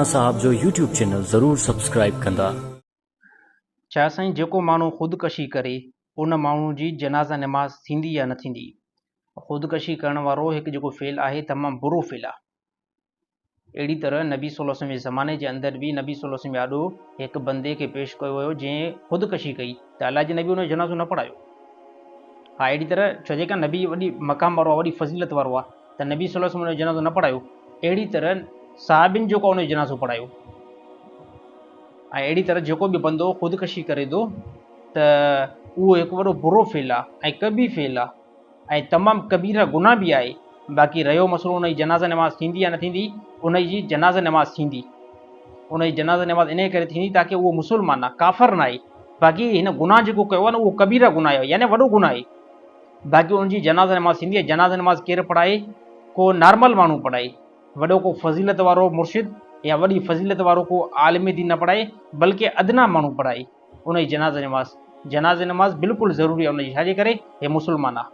साहब जो YouTube channel ज़रूर subscribe कंदा। छा साईं जेको माण्हू ख़ुदकशी करे उन माण्हू जी जनाज़ा नमाज़ थींदी या न थींदी? ख़ुदकशी करण वारो हिकु जेको फ़ेल आहे तमामु बुरो फ़ेल आहे। अहिड़ी तरह नबी सल्लल्लाहु अलैहि वसल्लम जे ज़माने जे अंदरि बि नबी सल्लल्लाहु अलैहि वसल्लम आॾो हिकु बंदे खे पेश कयो वियो जंहिं ख़ुदकशी कई त अलाह जे नबी उन जो जनाज़ो न पढ़ायो। हा, अहिड़ी तरह छो जेका नबी वॾी मक़ाम वारो आहे, वॾी फज़ीलत वारो आहे, त नबी सल्लल्लाहु अलैहि वसल्लम उन जो जनाज़ो न पढ़ायो। अहिड़ी तरह साहिबिन जेको उन जो जनाज़ो पढ़ायो। ऐं अहिड़ी तरह जेको बि बंदो ख़ुदकशी करे थो त उहो हिकु वॾो बुरो फ़ेल आहे ऐं कबी फ़ेल आहे ऐं तमामु कबीरा गुनाह बि आहे। बाक़ी रहियो मसइलो उन जी जनाज़ा नमाज़ थींदी या न थींदी, उन जी जनाज़ा नमाज़ थींदी। उन जी जनाज़ा नमाज़ इन करे थींदी ताकी उहो मुस्लमान आहे, काफ़र न आहे। बाक़ी हिन गुनाह जेको कयो आहे न उहो कबीरा गुनाह आहे, यानी वॾो गुनाह आहे। बाक़ी उनजी जनाज़ा नमाज़ थींदी आहे। जनाज़ा नमाज़ केरु पढ़ाए? को नॉर्मल माण्हू पढ़ाए, वॾो को फज़ीलत वारो मुर्शिद या वॾी फज़ीलत वारो को आलिम दीन न पढ़ाए, बल्कि अदना माण्हू पढ़ाए उन जी जनाज़ा नमाज़। जनाज़ा नमाज़ बिल्कुलु ज़रूरी आहे उनजी, छाजे करे? हे मुस्लमान आहे।